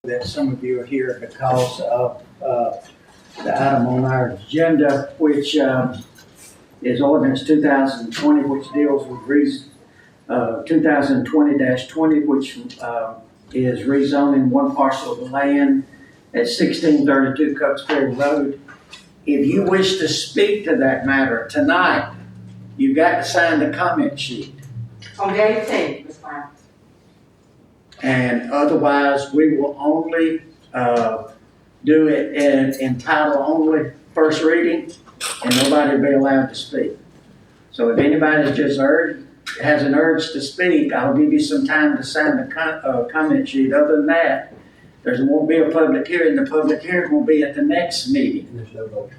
that some of you are here because of the item on our agenda, which is ordinance 2020, which deals with 2020-20, which is rezoning one parcel of the land at 1632 Cokesbury Road. If you wish to speak to that matter tonight, you've got to sign the comment sheet. On the 18th, Ms. Brown. And otherwise, we will only do it in title only, first reading, and nobody will be allowed to speak. So if anybody's just has an urge to speak, I'll give you some time to sign the comment sheet. Other than that, there won't be a public hearing. The public hearing will be at the next meeting. And there's no vote.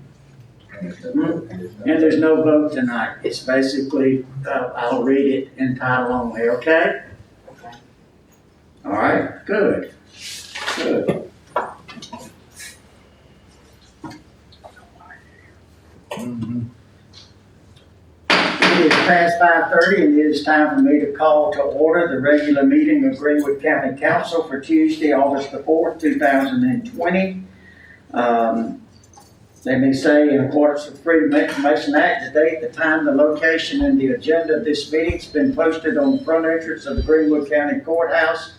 And there's no vote tonight. It's basically, I'll read it in title only, okay? Okay. All right, good. Good. It is past 5:30 and it is time for me to call to order the regular meeting of Greenwood County Council for Tuesday, August the 4th, 2020. Let me say, in accordance with the Freedom of Information Act, the date, the time, the location, and the agenda of this meeting has been posted on the front entrance of the Greenwood County Courthouse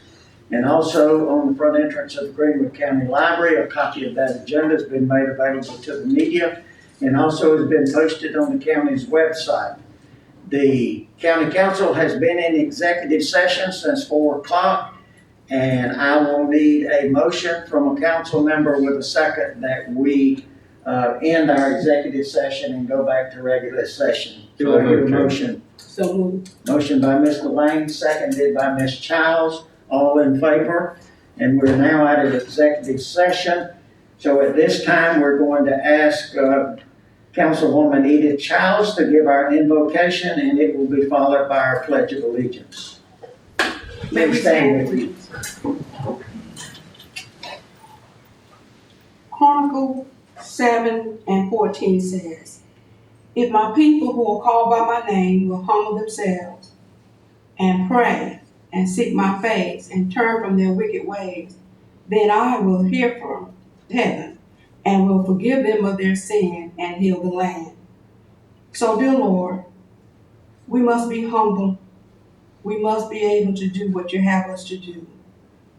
and also on the front entrance of the Greenwood County Library. A copy of that agenda has been made available to the media and also has been posted on the county's website. The county council has been in executive session since 4 o'clock, and I will need a motion from a council member with a second that we end our executive session and go back to regular session. Do I hear a motion? So moved. Motion by Mr. Lane, seconded by Ms. Childs. All in favor? And we're now out of executive session. So at this time, we're going to ask Councilwoman Edith Childs to give our invocation, and it will be followed by our Pledge of Allegiance. May we stand, please? Chronicles 7:14 says, if my people who are called by my name will humble themselves and pray and seek my face and turn from their wicked ways, then I will hear from heaven and will forgive them of their sin and heal the land. So, dear Lord, we must be humble. We must be able to do what you have us to do.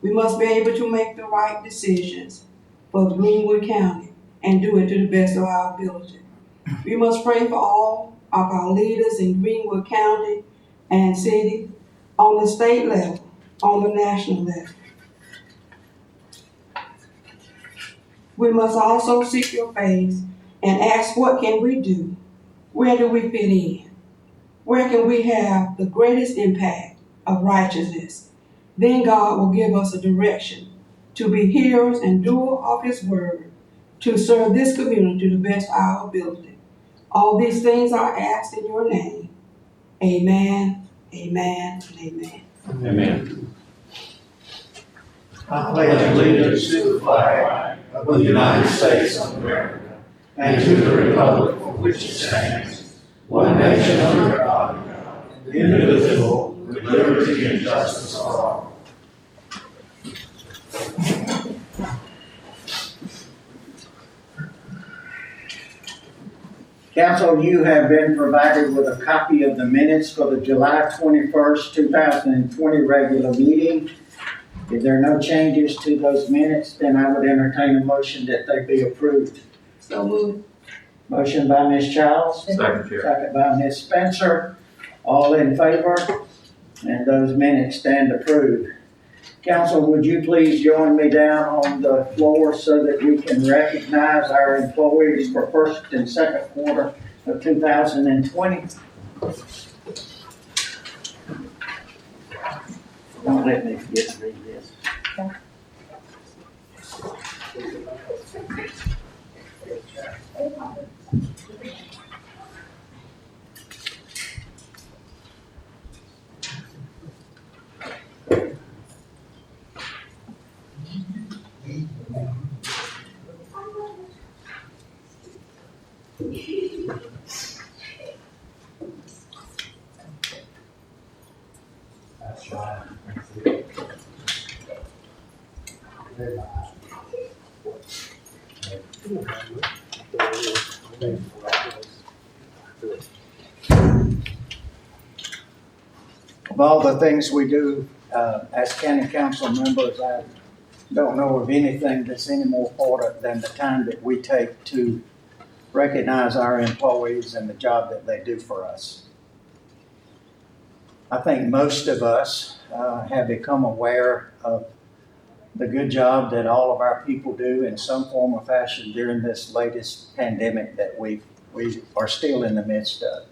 We must be able to make the right decisions for Greenwood County and do it to the best of our ability. We must pray for all of our leaders in Greenwood County and city, on the state level, on the national level. We must also seek your face and ask, what can we do? Where do we fit in? Where can we have the greatest impact of righteousness? Then God will give us a direction to be hearers and doers of his word, to serve this community to the best of our ability. All these things are asked in your name. Amen, amen, and amen. Amen. I pledge allegiance to the flag of the United States of America and to the republic for which it stands, one nation under God, indivisible, with liberty and justice for all. Council, you have been provided with a copy of the minutes for the July 21st, 2020 regular meeting. If there are no changes to those minutes, then I would entertain a motion that they be approved. So moved. Motion by Ms. Childs. Second, Chair. Second by Ms. Spencer. All in favor? And those minutes stand approved. Council, would you please join me down on the floor so that we can recognize our employees for first and second quarter of 2020? Don't let me forget to read this. That's right. Of all the things we do as county council members, I don't know of anything that's any more important than the time that we take to recognize our employees and the job that they do for us. I think most of us have become aware of the good job that all of our people do in some form or fashion during this latest pandemic that we are still in the midst of.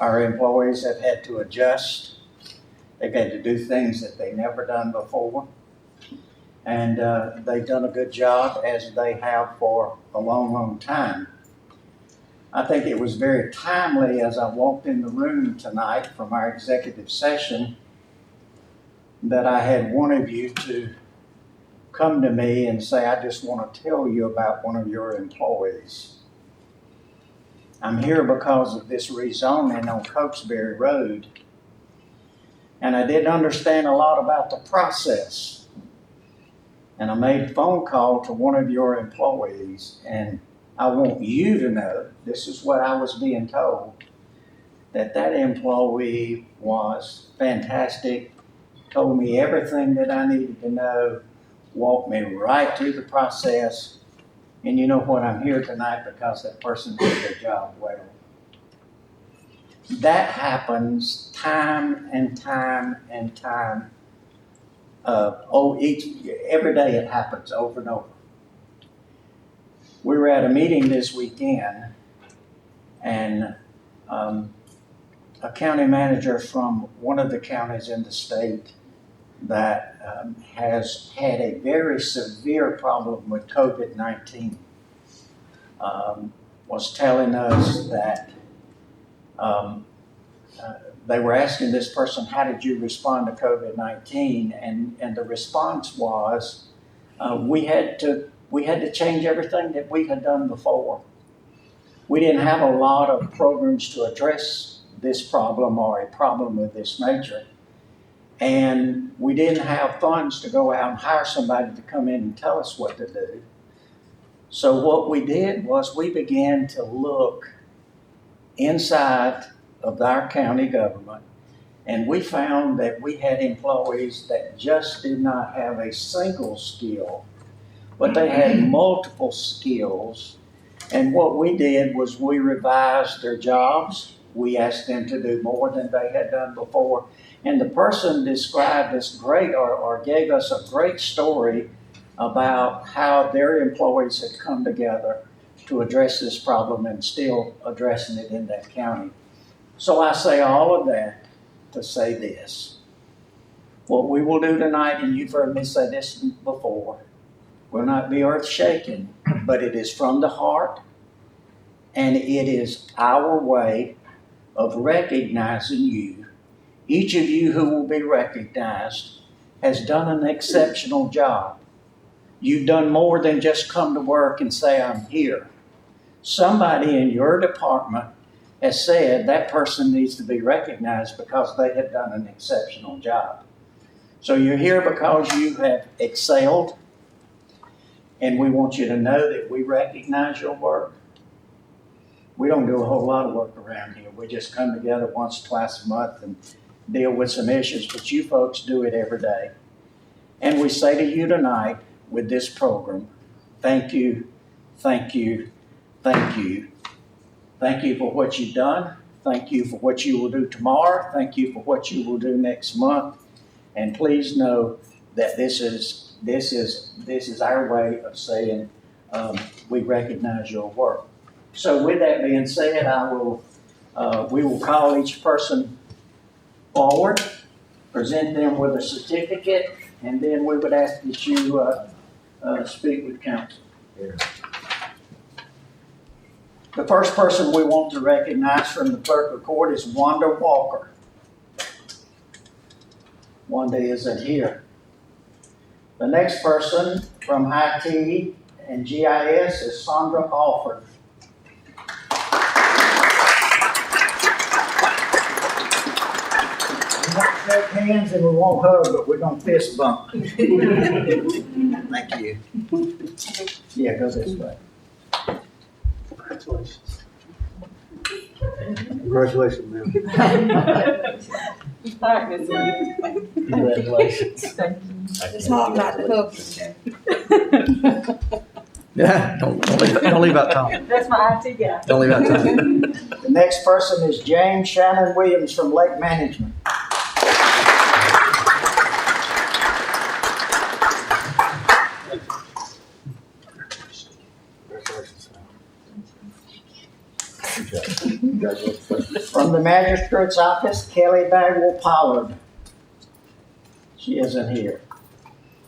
Our employees have had to adjust. They've had to do things that they've never done before. And they've done a good job, as they have for a long, long time. I think it was very timely as I walked in the room tonight from our executive session that I had one of you to come to me and say, I just want to tell you about one of your employees. I'm here because of this rezoning on Cokesbury Road. And I didn't understand a lot about the process. And I made a phone call to one of your employees, and I want you to know, this is what I was being told, that employee was fantastic, told me everything that I needed to know, walked me right through the process. And you know what, I'm here tonight because that person did their job well. That happens time and time and time. Every day it happens over and over. We were at a meeting this weekend, and a county manager from one of the counties in the state that has had a very severe problem with COVID-19 was telling us that they were asking this person, how did you respond to COVID-19? And the response was, we had to change everything that we had done before. We didn't have a lot of programs to address this problem or a problem of this nature. And we didn't have funds to go out and hire somebody to come in and tell us what to do. So what we did was we began to look inside of our county government, and we found that we had employees that just did not have a single skill, but they had multiple skills. And what we did was we revised their jobs. We asked them to do more than they had done before. And the person described us great or gave us a great story about how their employees had come together to address this problem and still addressing it in that county. So I say all of that to say this. What we will do tonight, and you've heard me say this before, will not be earth-shaking, but it is from the heart, and it is our way of recognizing you. Each of you who will be recognized has done an exceptional job. You've done more than just come to work and say, I'm here. Somebody in your department has said that person needs to be recognized because they have done an exceptional job. So you're here because you have excelled, and we want you to know that we recognize your work. We don't do a whole lot of work around here. We just come together once, twice a month and deal with some issues, but you folks do it every day. And we say to you tonight with this program, thank you, thank you, thank you. Thank you for what you've done. Thank you for what you will do tomorrow. Thank you for what you will do next month. And please know that this is our way of saying we recognize your work. So with that being said, we will call each person forward, present them with a certificate, and then we would ask that you speak with council. The first person we want to recognize from the clerk of court is Wanda Walker. Wanda isn't here. The next person from IT and GIS is Sandra Alford. shake hands and we won't hug, but we're gonna fist bump. Thank you. Yeah, go this way. Congratulations. Congratulations, ma'am. Congratulations. It's hard not to hug. Yeah, don't leave out Tom. That's my IT guy. Don't leave out Tom. The next person is James Shannon Williams from Lake Management. Congratulations. From the magistrate's office, Kelly Bagwell Pollard. She isn't here.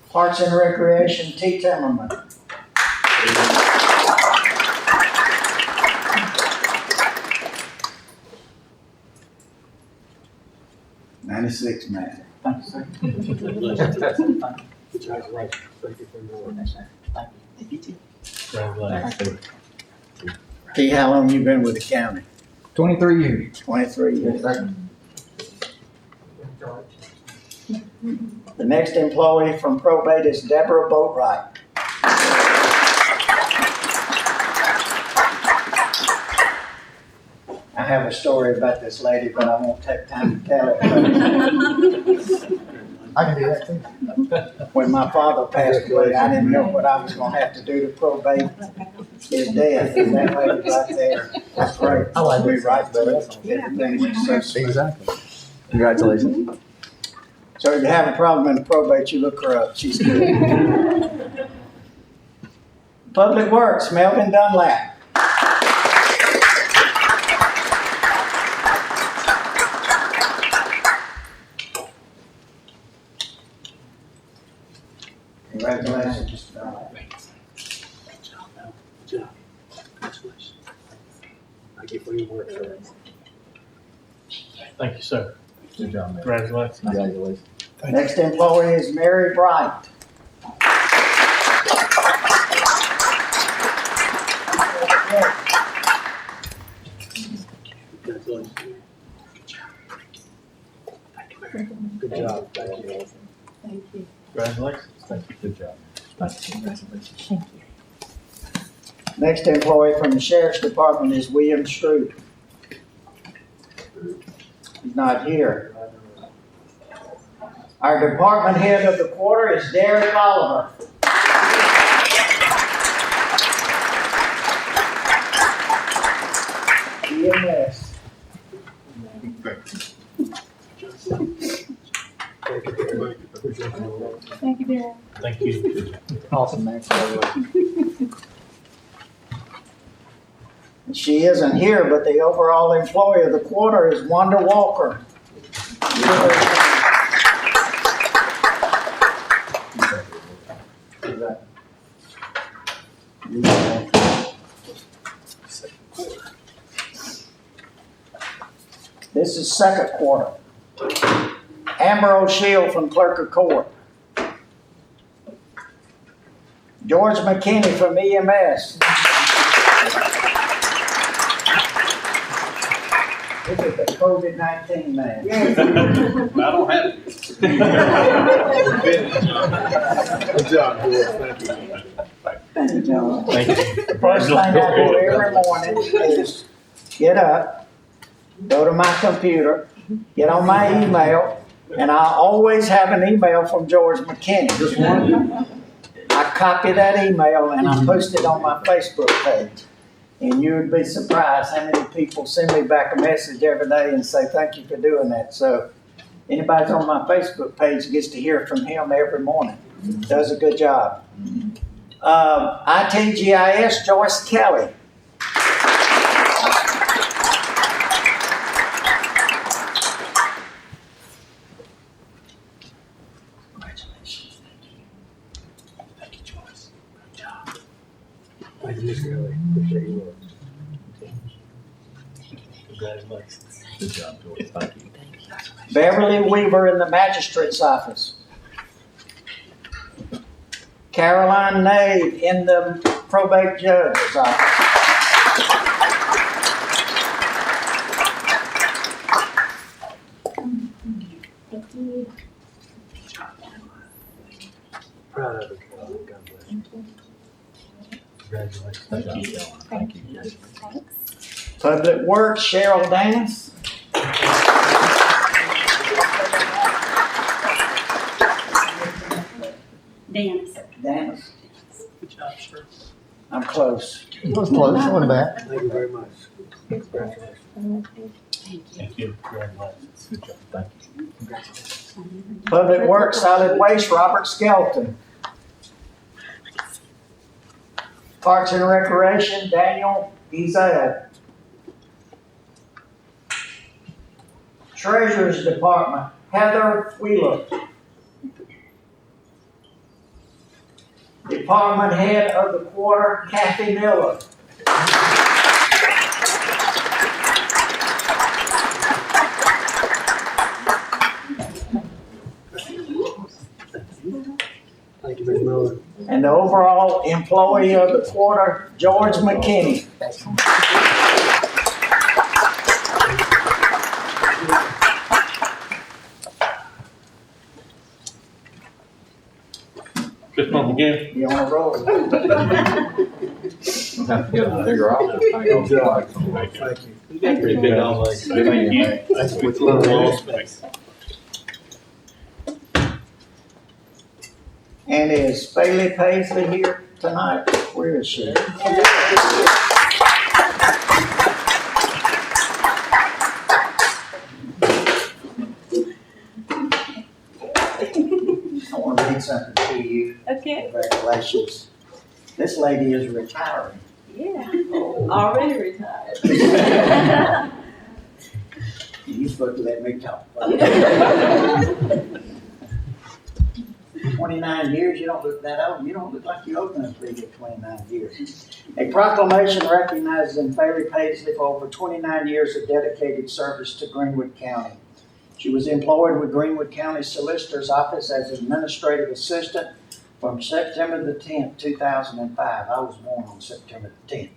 Parks and Recreation, T. Timmerman. '96 man. Thank you, sir. Congratulations. Thank you for your work. Congratulations. T, how long you been with the county? 23 years. 23 years. The next employee from probate is Deborah Boatwright. I have a story about this lady, but I won't take time to tell it. I can do that too. When my father passed away, I didn't know what I was gonna have to do to probate his death, and that lady right there, that's great. I like We this. right there, everything was so sweet. Exactly. Congratulations. So if you have a problem in probate, you look her up, she's good. Public Works, Melvin Dunlap. Congratulations, Mr. Dunlap. Good job, man. Good job. Congratulations. Thank you for your work, sir. Thank you, sir. Good job, man. Congratulations. Congratulations. Next employee is Mary Bright. Congratulations. Good job. Thank you, Mary. Good job. Thank you. Thank you. Congratulations. Thank you. Good job. Congratulations. Thank you. Next employee from the Sheriff's Department is William Stroop. He's not here. Our department head of the quarter is Derek Oliver. EMS. Thank you very much. Appreciate your work. Thank you, Darren. Thank you. Awesome, man. She isn't here, but the overall employee of the quarter is Wanda Walker. This is second quarter. Amber O'Shea from Clerk of Court. George McKinney from EMS. This is the COVID-19 man. I don't have it. Good job, George. Thank you. Thank you. The first thing I do every morning is get up, go to my computer, get on my email, and I always have an email from George McKinney. Just one? I copy that email and I post it on my Facebook page. And you would be surprised how many people send me back a message every day and say, thank you for doing that. So anybody's on my Facebook page gets to hear from him every morning. Does a good job. ITGIS, Joyce Kelly. Congratulations. Thank you, Joyce. Good job. Thank you, Mr. Kelly. Appreciate your work. Congratulations. Good job, George. Thank you. Beverly Weaver in the magistrate's office. Caroline Nave in the probate judge's office. Proud of her. God bless you. Congratulations. Thank you, John. Thank you. Public Works, Cheryl Danis. Dennis. Danis, Good job, sir. I'm close. It was close, wasn't bad. Thank you very much. Congratulations. Thank you. Congratulations. Good job. Thank you. Public Works, Solid Waste, Robert Skelton. Parks and Recreation, Daniel Ezell. Treasurer's Department, Heather Wheeler. Department Head of the Quarter, Kathy Miller. Thank you, Ms. Miller. And the overall employee of the quarter, George McKinney. Fist bump again. You on a roll? We'll have to get a bigger office. Good job. Thank you. Thank you. You got pretty big always. Thank you. Thanks for your little space. And is Bailey Paisley here tonight? Where is she? I want to read something to you. Okay, Congratulations. This lady is retiring. yeah, already retired. You're supposed to let me talk. 29 years, you don't look that old. You don't look like you're old enough to get 29 years. A proclamation recognizes Bailey Paisley for over 29 years of dedicated service to Greenwood County. She was employed with Greenwood County Solicitor's Office as administrative assistant from September the 10th, 2005. I was born on September the 10th,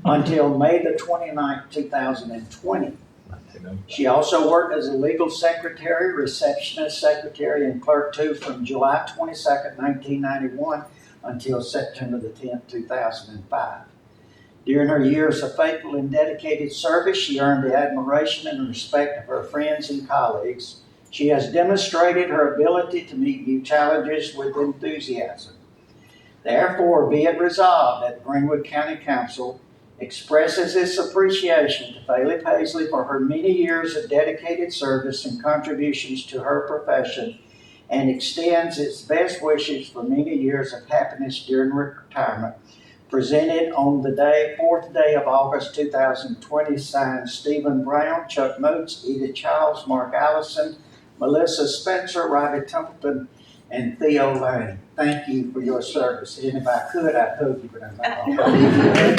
until May the 29th, 2020. She also worked as a legal secretary, receptionist, secretary, and clerk too from July 22nd, 1991 until September the 10th, 2005. During her years of faithful and dedicated service, she earned the admiration and respect of her friends and colleagues. She has demonstrated her ability to meet new challenges with enthusiasm. Therefore, be it resolved that Greenwood County Council expresses its appreciation to Bailey Paisley for her many years of dedicated service and contributions to her profession, and extends its best wishes for many years of happiness during retirement. Presented on the 4th day of August 2020, signed Stephen Brown, Chuck Moats, Edith Childs, Mark Allison, Melissa Spencer, Robbie Templeton, and Theo Lane. Thank you for your service. And if I could, I'd hug you, but I'm not gonna.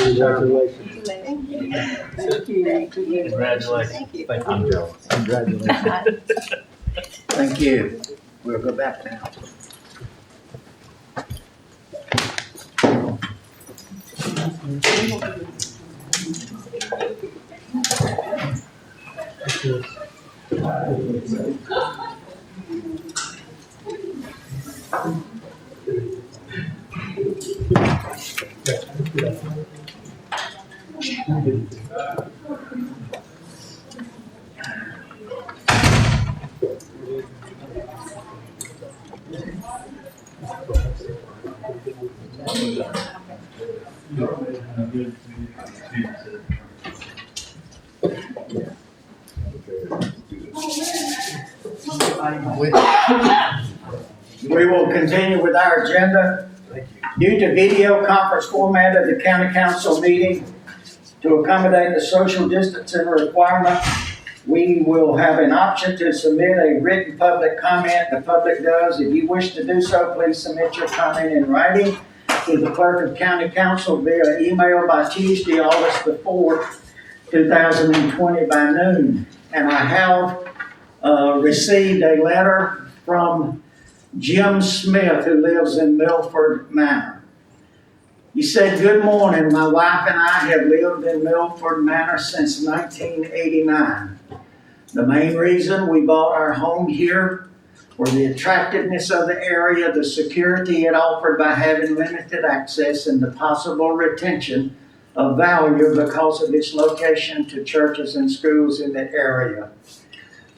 Congratulations. Thank you. Thank you. Congratulations. Thank you. Thank you, Joe. Congratulations. Thank you. We'll go back now. We will continue with our agenda. Due to video conference format of the county council meeting, to accommodate the social distancing requirement, we will have an option to submit a written public comment. The public does. If you wish to do so, please submit your comment in writing to the clerk of county council via email by Tuesday, August the 4th, 2020 by noon. And I have received a letter from Jim Smith, who lives in Milford Manor. He said, "Good morning. My wife and I have lived in Milford Manor since 1989. The main reason we bought our home here were the attractiveness of the area, the security it offered by having limited access, and the possible retention of value because of its location to churches and schools in the area.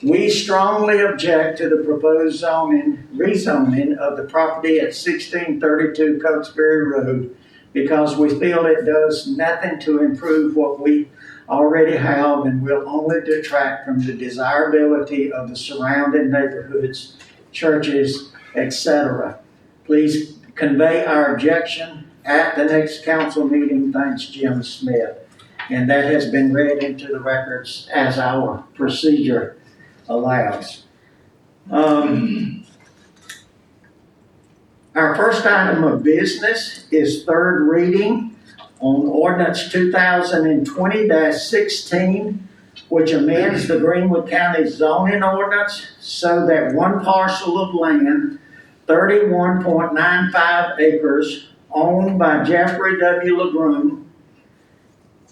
We strongly object to the proposed rezoning of the property at 1632 Cokesbury Road because we feel it does nothing to improve what we already have and will only detract from the desirability of the surrounding neighborhoods, churches, etc. Please convey our objection at the next council meeting. Thanks, Jim Smith." And that has been read into the records as our procedure allows. Our first item of business is third reading on ordinance 2020-16, which amends the Greenwood County zoning ordinance so that one parcel of land, 31.95 acres, owned by Jeffrey W. LeGrune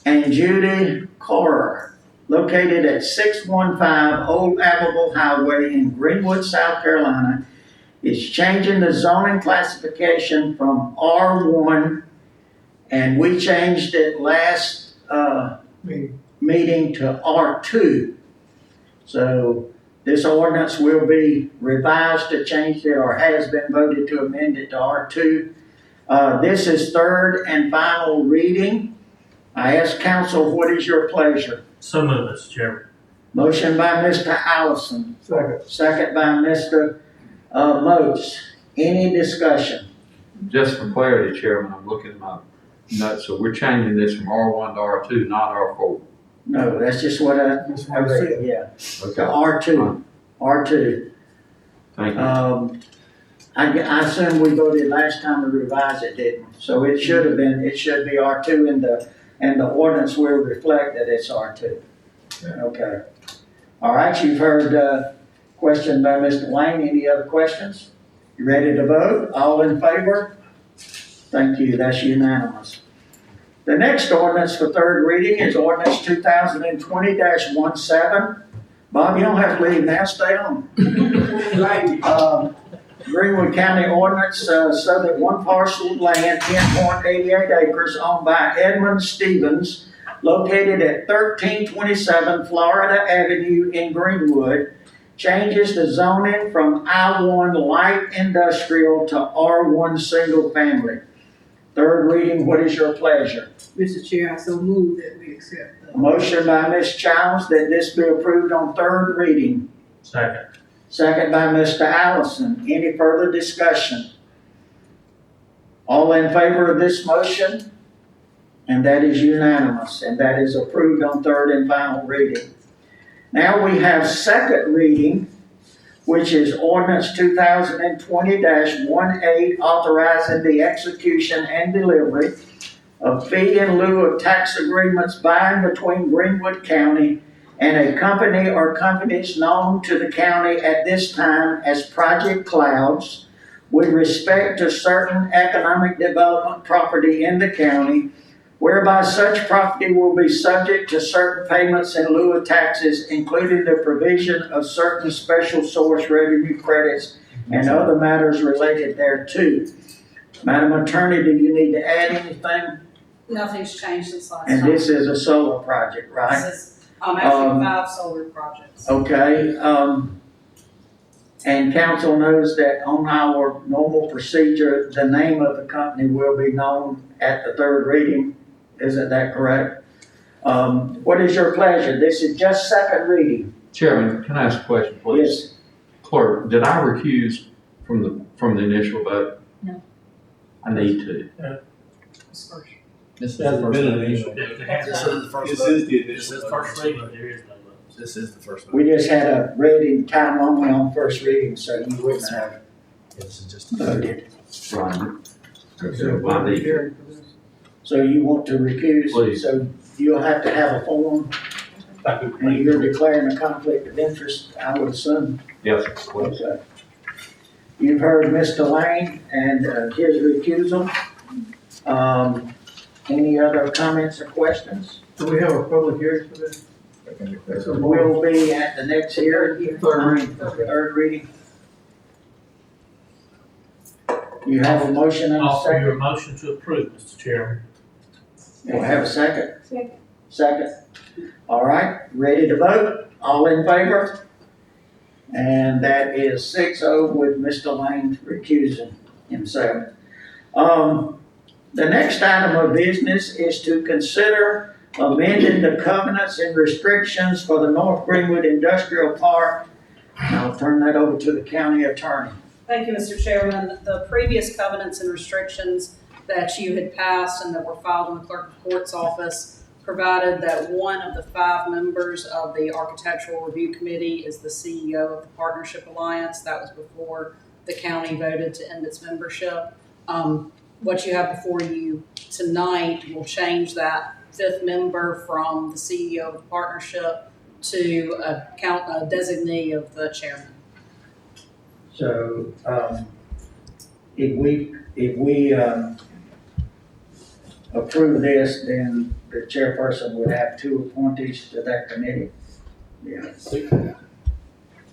and Judy Corer, located at 615 Old Abbeville Highway in Greenwood, South Carolina, is changing the zoning classification from R1, and we changed it last meeting to R2. So this ordinance will be revised to change it, or has been voted to amend it to R2. This is third and final reading. I ask council, what is your pleasure? So moved, Mr. Chairman. Motion by Mr. Allison, Second. second by Mr. Moats. Any discussion? Just for clarity, Chairman, I'm looking at my notes, so we're changing this from R1 to R2, not R4. No, that's just what I read, yeah. Okay, R2. thank you. I assume we voted last time to revise it, didn't we? So it should be R2 and the ordinance will reflect that it's R2. Okay. All right, you've heard question by Mr. Lane. Any other questions? You ready to vote? All in favor? Thank you, that's unanimous. The next ordinance for third reading is ordinance 2020-17. Bob, you don't have to leave now, stay on. Greenwood County ordinance so that one parcel of land, 10.88 acres, owned by Edmund Stevens, located at 1327 Florida Avenue in Greenwood, changes the zoning from I-1 light industrial to R1 single family. Third reading, what is your pleasure? Mr. Chair, I so move that we accept the Motion by Ms. Childs that this be approved on third reading. Second. Second by Mr. Allison. Any further discussion? All in favor of this motion? And that is unanimous, and that is approved on third and final reading. Now we have second reading, which is ordinance 2020-18, authorizing the execution and delivery of fee in lieu of tax agreements by and between Greenwood County and a company or companies known to the county at this time as Project Clouds with respect to certain economic development property in the county, whereby such property will be subject to certain payments in lieu of taxes, including the provision of certain special source revenue credits and other matters related thereto. Madam Attorney, do you need to add anything? Nothing's changed since last And time. this is a solar project, right? This is, actually 5 solar projects. Okay, and council knows that on our normal procedure, the name of the company will be known at the third reading. Isn't that correct? What is your pleasure? This is just second reading. Chairman, can I ask a question, please? Yes. Clerk, did I recuse from the initial vote? No. I need to. This is Hasn't the first been an vote. initial. This is the first This vote. is the This initial. is the first reading. There is no vote. This is the first vote. We just had a reading time only on first reading, so you wouldn't have This is just. voted. Ryan. I need to. So you want to recuse? Please. So you'll have to have a form, and you're declaring a conflict of interest, I would assume. Yes, please. Okay. You've heard Mr. Lane and his recusal. Any other comments or questions? Do we have a public hearing for this? We'll be at the next hearing. Third reading. You have a motion and a Offer second? your motion to approve, Mr. Chairman. We'll have a second? Second. Second. All right, ready to vote? All in favor? And that is 6-0 with Mr. Lane recusing himself. The next item of business is to consider amending the covenants and restrictions for the North Greenwood Industrial Park. I'll turn that over to the county attorney. Thank you, Mr. Chairman. The previous covenants and restrictions that you had passed and that were filed in the clerk of court's office provided that one of the 5 members of the Architectural Review Committee is the CEO of the Partnership Alliance. That was before the county voted to end its membership. What you have before you tonight will change that 5th member from the CEO of the partnership to a designee of the chairman. So, if we approve this, then the chairperson would have 2 appointees to that committee. Yeah.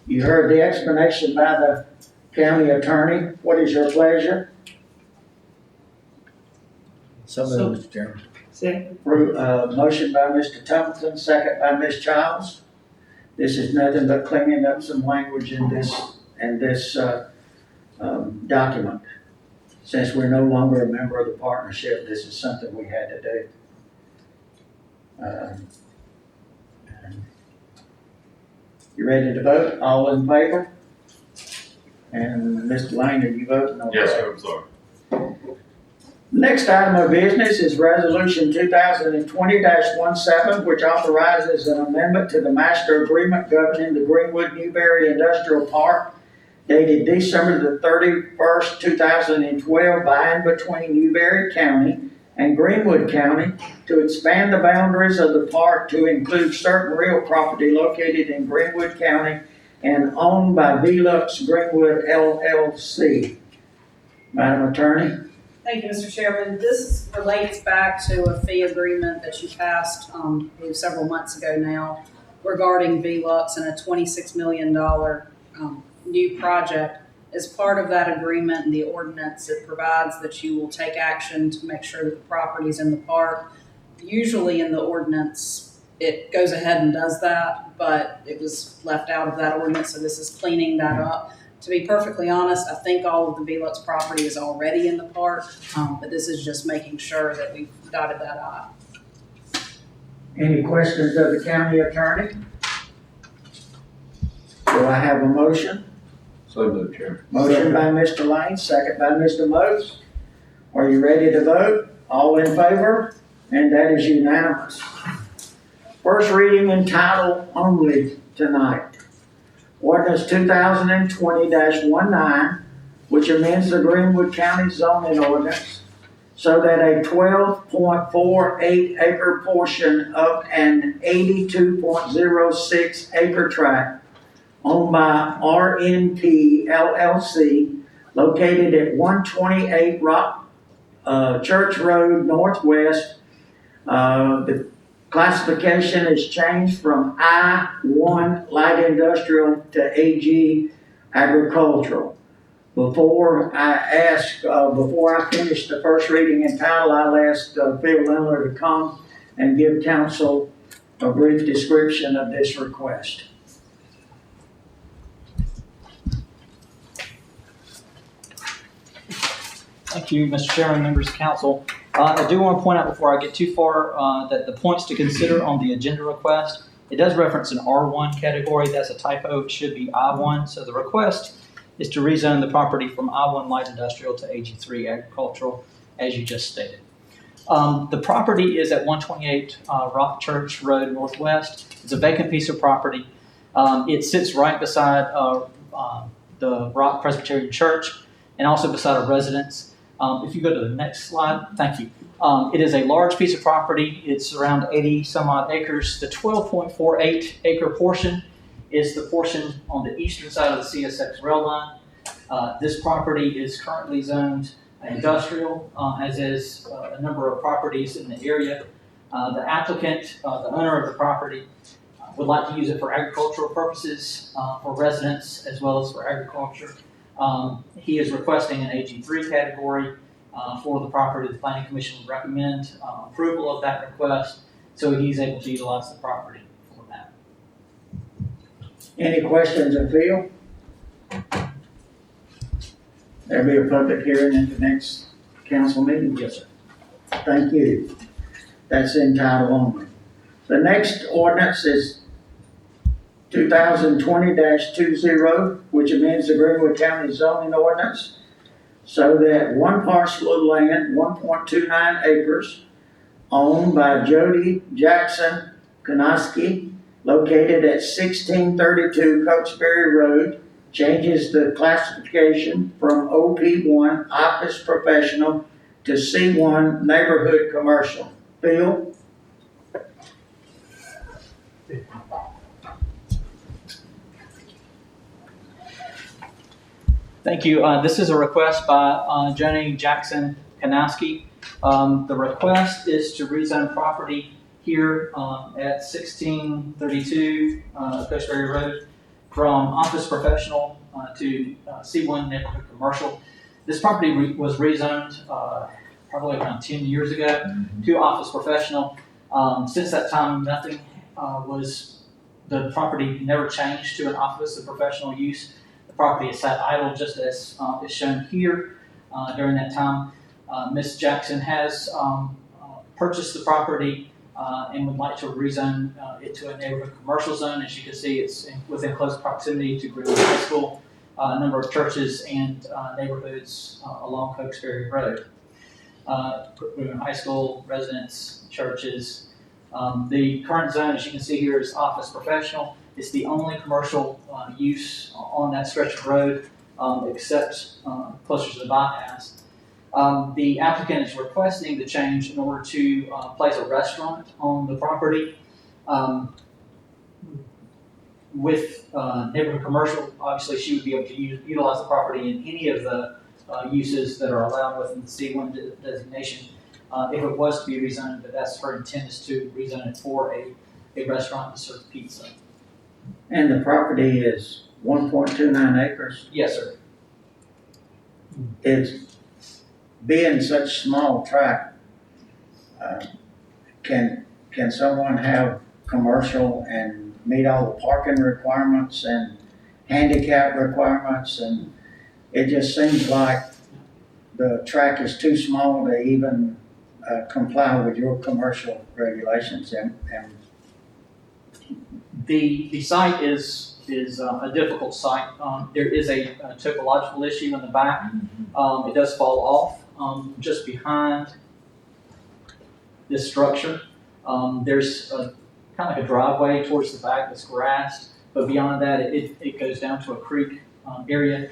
You heard the explanation by the county attorney. What is your pleasure? So moved, Mr. Chairman. Second. Motion by Mr. Templeton, second by Ms. Childs. This is nothing but cleaning up some language in this document. Since we're no longer a member of the partnership, this is something we had to do. You ready to vote? All in favor? And Mr. Lane, are you voting? Okay. Yes, sir, I'm sorry. Next item of business is Resolution 2020-17, which authorizes an amendment to the master agreement governing the Greenwood Newberry Industrial Park dated December the 31st, 2012, by and between Newberry County and Greenwood County to expand the boundaries of the park to include certain real property located in Greenwood County and owned by Velux Greenwood LLC. Madam Attorney? Thank you, Mr. Chairman. This relates back to a fee agreement that you passed, I believe several months ago now, regarding Velux and a $26 million new project. As part of that agreement and the ordinance, it provides that you will take action to make sure that the property's in the park. Usually in the ordinance, it goes ahead and does that, but it was left out of that ordinance, so this is cleaning that up. To be perfectly honest, I think all of the Velux property is already in the park, but this is just making sure that we've dotted that I. Any questions of the county attorney? Do I have a motion? So moved, Chairman. Motion by Mr. Lane, second by Mr. Moats. Are you ready to vote? All in favor? And that is unanimous. First reading in title only tonight. Ordinance 2020-19, which amends the Greenwood County zoning ordinance so that a 12.48 acre portion of an 82.06 acre tract owned by RNP LLC located at 128 Church Road Northwest. The classification is changed from I-1 light industrial to AG agricultural. Before I finish the first reading in title, I'll ask Phil Lindler to come and give council a brief description of this request. Thank you, Mr. Chairman, members of council. I do want to point out before I get too far that the points to consider on the agenda request, it does reference an R1 category. That's a typo. It should be I1. So the request is to rezone the property from I1 light industrial to AG3 agricultural, as you just stated. The property is at 128 Rock Church Road Northwest. It's a vacant piece of property. It sits right beside the Rock Presbyterian Church and also beside a residence. If you go to the next slide, thank you. It is a large piece of property. It's around 80 some odd acres. The 12.48 acre portion is the portion on the eastern side of the CSX rail line. This property is currently zoned industrial, as is a number of properties in the area. The applicant, the owner of the property, would like to use it for agricultural purposes, for residents as well as for agriculture. He is requesting an AG3 category for the property. The Planning Commission would recommend approval of that request, so he's able to utilize the property for that. Any questions of Phil? There'll be a public hearing at the next council meeting? Yes, sir. Thank you. That's in title only. The next ordinance is 2020-20, which amends the Greenwood County zoning ordinance so that one parcel of land, 1.29 acres, owned by Jody Jackson Kanoski, located at 1632 Cokesbury Road, changes the classification from OP1 Office Professional to C1 Neighborhood Commercial. Bill? Thank you. This is a request by Joni Jackson Kanowski. The request is to rezone property here at 1632 Cokesbury Road from office professional to C1 neighborhood commercial. This property was rezoned probably around 10 years ago to office professional. Since that time, nothing the property never changed to an office of professional use. The property has sat idle just as is shown here during that time. Ms. Jackson has purchased the property and would like to rezone it to a neighborhood commercial zone. As you can see, it's within close proximity to Greenwood High School, a number of churches and neighborhoods along Cokesbury Road. Greenwood High School, residents, churches. The current zone, as you can see here, is office professional. It's the only commercial use on that stretch of road except closer to the bypass. The applicant is requesting the change in order to place a restaurant on the property. With neighborhood commercial, obviously she would be able to utilize the property in any of the uses that are allowed within the C1 designation if it was to be rezoned, but that's her intent is to rezone it for a restaurant to serve pizza. And the property is 1.29 acres. Yes, sir. It's being such small tract, can someone have commercial and meet all the parking requirements and handicap requirements? And it just seems like the tract is too small to even comply with your commercial regulations. And The site is a difficult site. There is a topological issue in the back. It does fall off just behind this structure. There's kind of like a driveway towards the back that's grassed, but beyond that, it goes down to a creek area.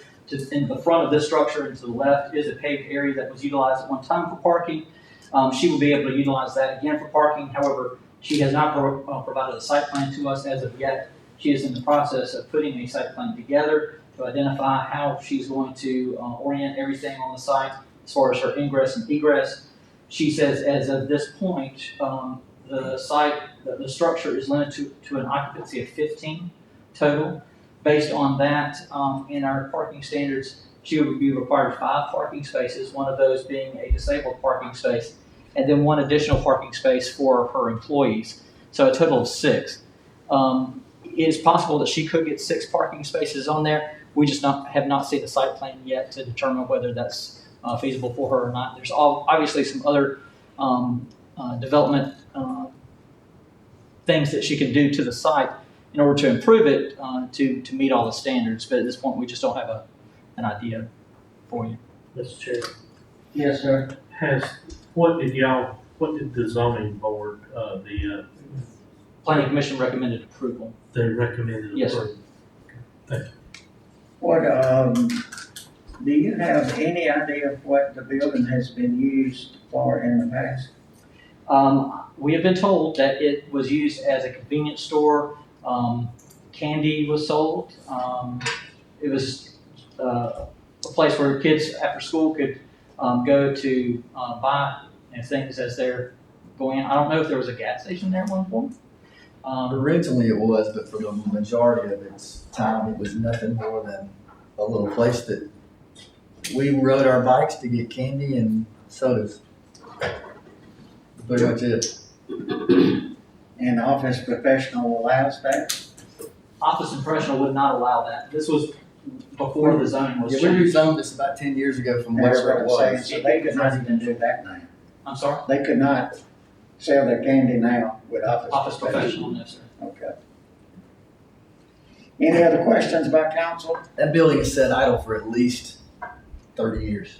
In the front of this structure and to the left is a paved area that was utilized at one time for parking. She will be able to utilize that again for parking. However, she has not provided a site plan to us as of yet. She is in the process of putting a site plan together to identify how she's going to orient everything on the site as far as her ingress and egress. She says as of this point, the structure is limited to an occupancy of 15 total. Based on that, in our parking standards, she would be required 5 parking spaces, one of those being a disabled parking space, and then 1 additional parking space for her employees. So a total of 6. It is possible that she could get 6 parking spaces on there. We just have not seen the site plan yet to determine whether that's feasible for her or not. There's obviously some other development things that she can do to the site in order to improve it to meet all the standards. But at this point, we just don't have an idea for you. Mr. Chair, yes, sir. what did the zoning board, the Planning Commission recommended approval. they recommended? Yes, sir. What, do you have any idea of what the building has been used for in the past? We have been told that it was used as a convenience store. Candy was sold. It was a place where kids after school could go to buy and things as they're going in. I don't know if there was a gas station there at one point. Originally it was, but for the majority of its time, it was nothing more than a little place that we rode our bikes to get candy and sodas. Pretty much it. And office professional allows that? Office and professional would not allow that. This was before the zoning was Yeah, we changed. rezoned this about 10 years ago from That's whatever what it I'm was. saying, so they could not even do that now. I'm sorry? They could not sell their candy now with Office professional, no, sir. Okay. Any other questions by council? That building has sat idle for at least 30 years,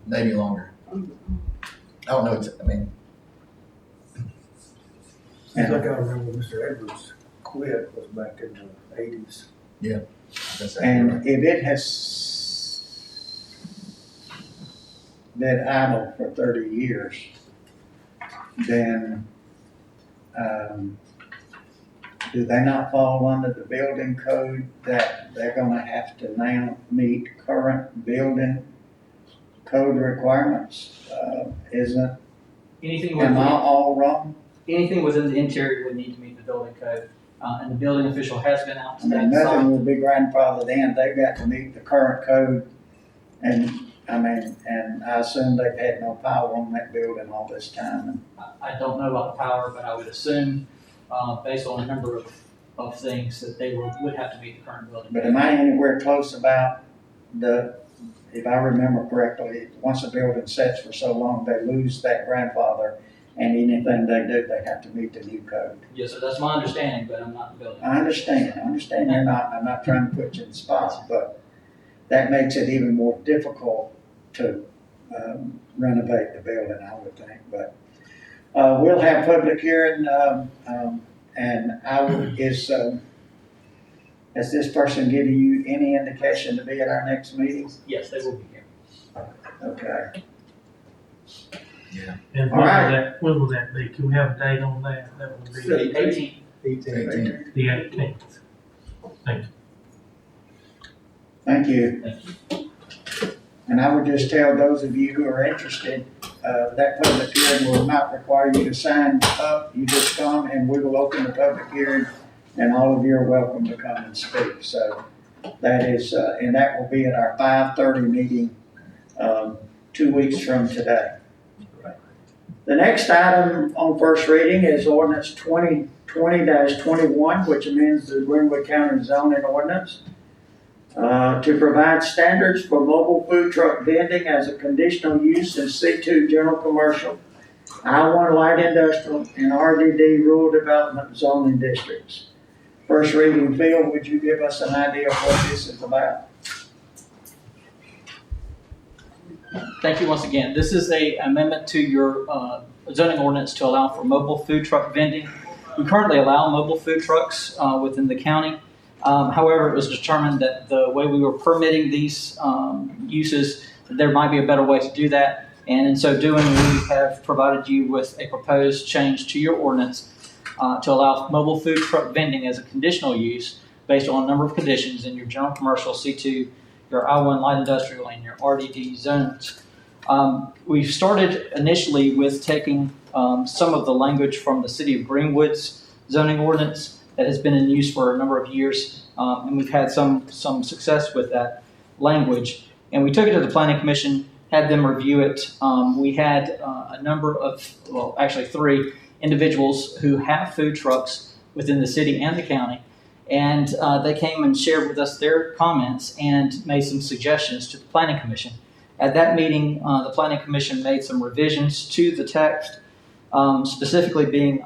maybe longer. I don't know, I mean, Seems like I remember Mr. Edwards quit was back in the 80s. that's And if it has been idle for 30 years, then, do they not fall under the building code that they're gonna have to now meet current building code requirements? Isn't, Anything am I within, all wrong? anything within the interior would need to meet the building code. And the building official has been out I to mean, that nothing site. will be grandfathered in, they've got to meet the current code. And, I mean, and I assume they've had no power on that building all this time. I don't know about the power, but I would assume, based on a number of things, that they would have to meet the current building But code. am I anywhere close about if I remember correctly, once a building sets for so long, they lose that grandfather, and anything they do, they have to meet the new code. Yes, sir, that's my understanding, but I'm not the building. I understand you're not, I'm not trying to put you in the spot, but that makes it even more difficult to renovate the building, I would think, but we'll have public hearing, and has this person given you any indication to be at our next meeting? Yes, they will be here. Okay. And All right. when will that be? Can we have a date on that? That would be The 18th. 18. the 18th. Thank you. Thank you. And I would just tell those of you who are interested, that public hearing will not require you to sign up. You just come and we will open the public hearing and all of you are welcome to come and speak. So that is, and that will be at our 5:30 meeting, 2 weeks from today. The next item on first reading is ordinance 2020-21, which amends the Greenwood County zoning ordinance to provide standards for mobile food truck vending as a conditional use in C2 general commercial, I1 light industrial, and RDD rural development zoning districts. First reading, Phil, would you give us an idea of what this is about? Thank you once again. This is a amendment to your zoning ordinance to allow for mobile food truck vending. We currently allow mobile food trucks within the county. However, it was determined that the way we were permitting these uses, there might be a better way to do that. And in so doing, we have provided you with a proposed change to your ordinance to allow mobile food truck vending as a conditional use based on a number of conditions in your general commercial C2, your I1 light industrial, and your RDD zones. We started initially with taking some of the language from the City of Greenwood's zoning ordinance that has been in use for a number of years, and we've had some success with that language. And we took it to the Planning Commission, had them review it. We had a number of, well, actually 3 individuals who have food trucks within the city and the county, and they came and shared with us their comments and made some suggestions to the Planning Commission. At that meeting, the Planning Commission made some revisions to the text, specifically being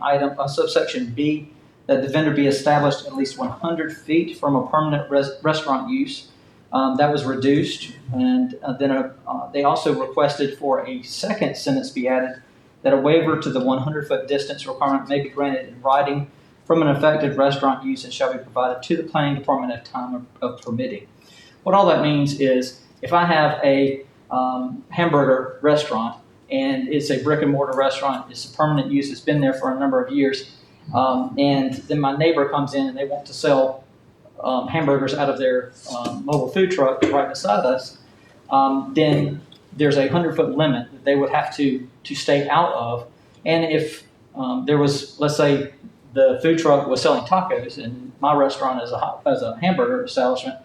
subsection B, that the vendor be established at least 100 feet from a permanent restaurant use. That was reduced, and then they also requested for a second sentence be added, that a waiver to the 100-foot distance requirement may be granted in writing from an affected restaurant use and shall be provided to the planning department at time of permitting. What all that means is, if I have a hamburger restaurant and it's a brick and mortar restaurant, it's a permanent use, it's been there for a number of years, and then my neighbor comes in and they want to sell hamburgers out of their mobile food truck right beside us, then there's a 100-foot limit that they would have to stay out of. And if there was, let's say, the food truck was selling tacos and my restaurant is a hamburger establishment,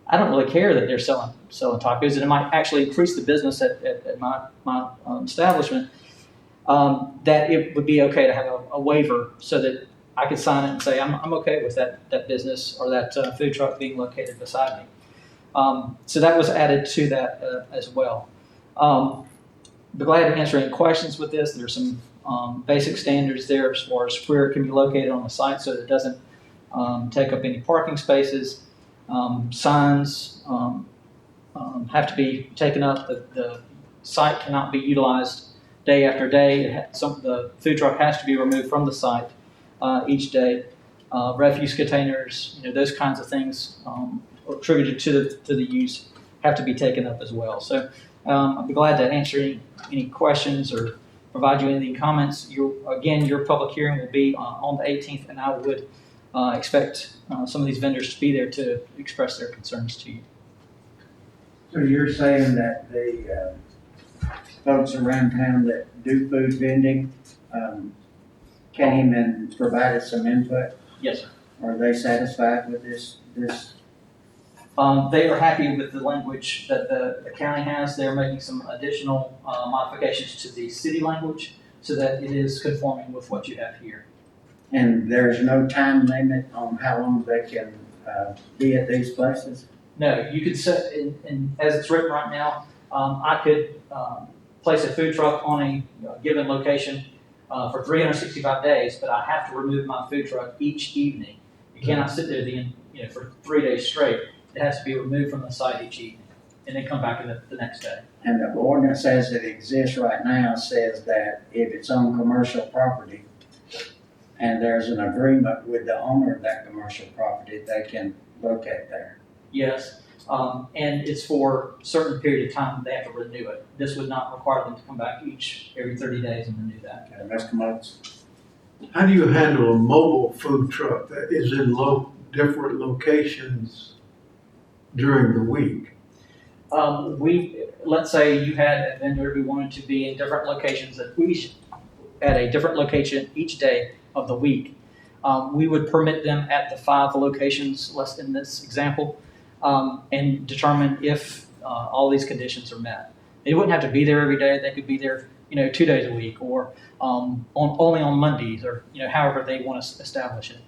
I don't really care that they're selling tacos, and it might actually increase the business at my establishment. That it would be okay to have a waiver so that I could sign it and say I'm okay with that business or that food truck being located beside me. So that was added to that as well. Be glad to answer any questions with this. There's some basic standards there as far as where it can be located on the site so that it doesn't take up any parking spaces. Signs have to be taken up. The site cannot be utilized day after day. The food truck has to be removed from the site each day. Refuse containers, those kinds of things attributed to the use have to be taken up as well. So I'd be glad to answer any questions or provide you any comments. Your public hearing will be on the 18th, and I would expect some of these vendors to be there to express their concerns to you. So you're saying that the folks around town that do food vending came and provided some input? Yes, sir. Are they satisfied with this? They are happy with the language that the county has. They're making some additional modifications to the city language so that it is conforming with what you have here. And there's no time limit on how long they can be at these places? No, you could set, as it's written right now, I could place a food truck on a given location for 365 days, but I have to remove my food truck each evening. You cannot sit there for 3 days straight. It has to be removed from the site each evening and then come back in the next day. And the ordinance as it exists right now says that if it's on commercial property and there's an agreement with the owner of that commercial property, they can locate there. Yes, and it's for a certain period of time they have to renew it. This would not require them to come back every 30 days and renew that. Okay, Mr. Moses? How do you handle a mobile food truck that is in different locations during the week? Let's say you had a vendor who wanted to be in different locations at a different location each day of the week. We would permit them at the 5 locations less in this example and determine if all these conditions are met. They wouldn't have to be there every day. They could be there 2 days a week or only on Mondays or however they want to establish it.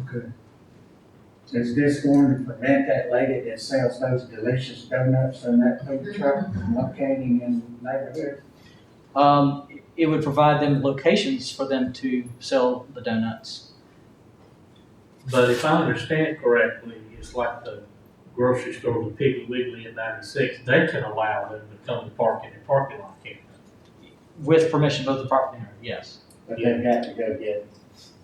Okay. Is this going to prevent that lady that sells those delicious donuts in that food truck from locating in the neighborhood? It would provide them locations for them to sell the donuts. But if I understand correctly, it's like the grocery store, the Piggly Wiggly at 96, they can allow them to come to park in the parking lot, can't they? With permission of the property owner, yes. But they've got to go get,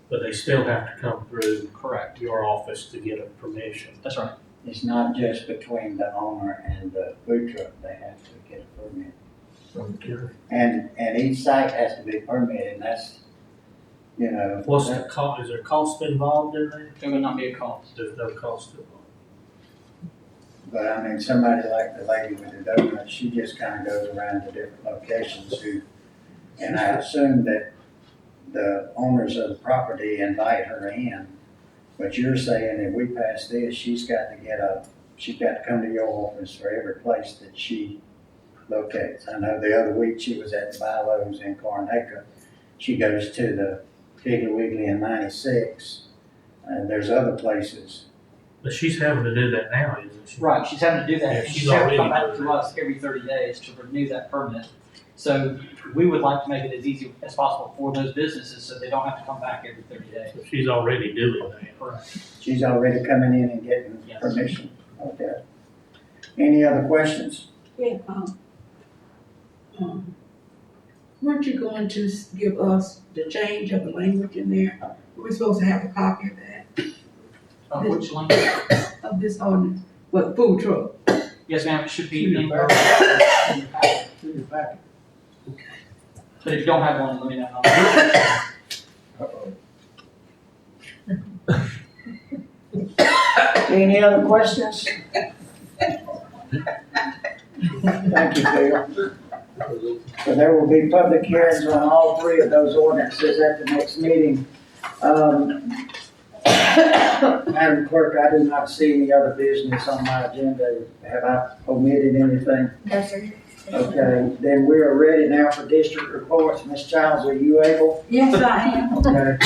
But they still have to come through Correct. your office to get a permission. That's right. it's not just between the owner and the food truck, they have to get a permit. And each site has to be permitted, and that's, What's the cost? Is there cost involved in that? There would not be a cost. There's no cost involved. But I mean, somebody like the lady with the donuts, she just kind of goes around to different locations and I assume that the owners of the property invite her in. But you're saying if we pass this, she's got to come to your office for every place that she locates. I know the other week she was at the Bilo's in Coronado. She goes to the Piggly Wiggly in 96. And there's other places. But she's having to do that now, isn't she? Right, she's having to do that. Yeah, And she's she's having to come already back doing to us every 30 days to renew that permit. So we would like to make it as easy as possible for those businesses so they don't have to come back every 30 days. So she's already doing that. Correct. She's already coming in and getting Yes. permission. Okay. Any other questions? Yeah, weren't you going to give us the change of the language in there? We're supposed to have a copy of that, Which language? of this ordinance, what, food truck? Yes, ma'am, it should be in your packet. But if you don't have one, let me know. Any other questions? Thank you, Phil. So there will be public hearings on all three of those ordinances at the next meeting. Madam Clerk, I do not see any other business on my agenda. Have I omitted anything? No, sir. Okay, then we are ready now for district reports. Ms. Childs, are you able? Yes, I am. Okay.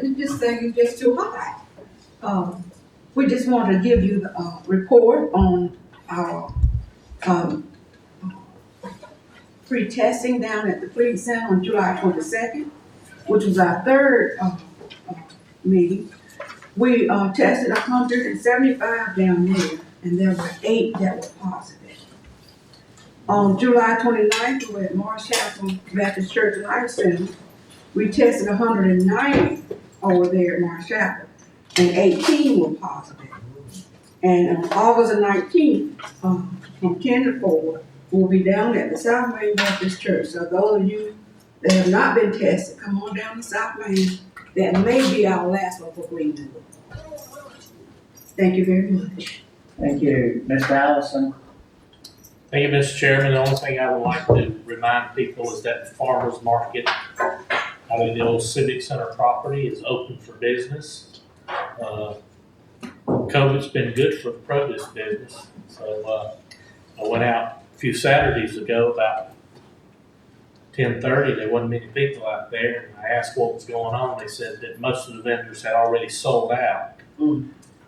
This thing is just too hot. We just want to give you the report on our free testing down at the Fleet Center on July 22nd, which was our third meeting. We tested 175 down there, and there were 8 that were positive. On July 29th, we were at Marshall Baptist Church Life Center. We tested 190 over there at Marshall, and 18 were positive. And on August the 19th, from 10 to 4, we'll be down at the South Main Baptist Church. So those of you that have not been tested, come on down to South Main. That may be our last one for Greenwood. Thank you very much. Thank you. Mr. Allison? Thank you, Mr. Chairman. The only thing I would like to remind people is that the farmer's market out of the old Civic Center property is open for business. COVID's been good for the produce business. So I went out a few Saturdays ago, about 10:30. There wasn't many people out there. And I asked what was going on. They said that most of the vendors had already sold out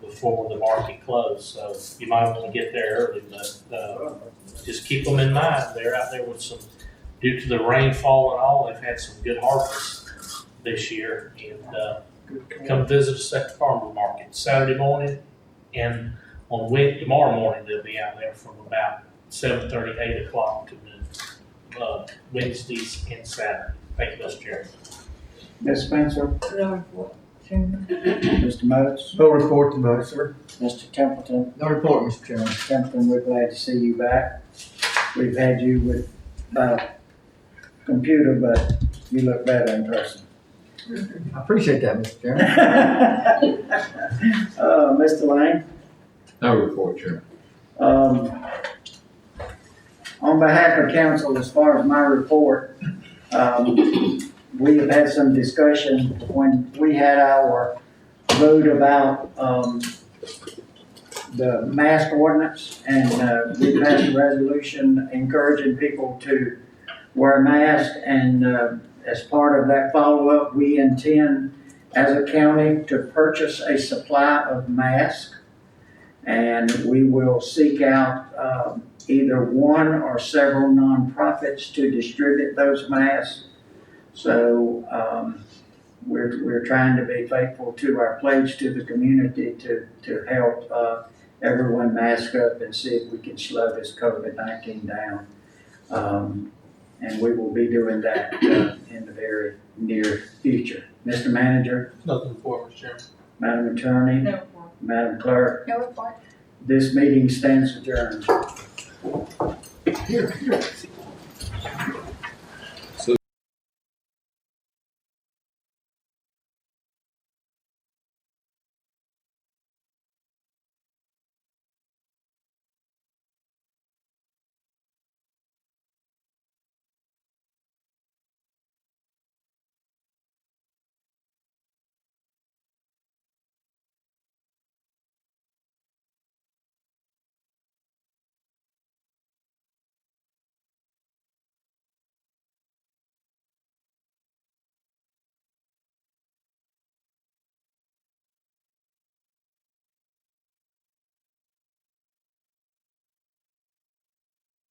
before the market closed. So you might want to get there early, but just keep them in mind. They're out there with some, due to the rainfall and all, they've had some good harvests this year. And come visit us at the farmer's market Saturday morning, and on tomorrow morning they'll be out there from about 7:30, 8 o'clock to noon, Wednesdays and Saturday. Thank you, Mr. Chairman. Ms. Spencer? No report, Chairman. Mr. Moats? No report tonight, sir. Mr. Templeton? No report, Mr. Chairman. Mr. Templeton, we're glad to see you back. We've had you with computer, but you look better in person. I appreciate that, Mr. Chairman. Mr. Lane? No report, Chairman. On behalf of council, as far as my report, we have had some discussion when we had our vote about the mask ordinance, and we passed a resolution encouraging people to wear masks, and as part of that follow-up, we intend as a county to purchase a supply of masks, and we will seek out either one or several nonprofits to distribute those masks. So we're trying to be faithful to our pledge to the community to help everyone mask up and see if we can slow this COVID-19 down. And we will be doing that in the very near future. Mr. Manager? Nothing for Mr. Chairman. Madam Attorney? No report. Madam Clerk? No report. This meeting stands adjourned. Here.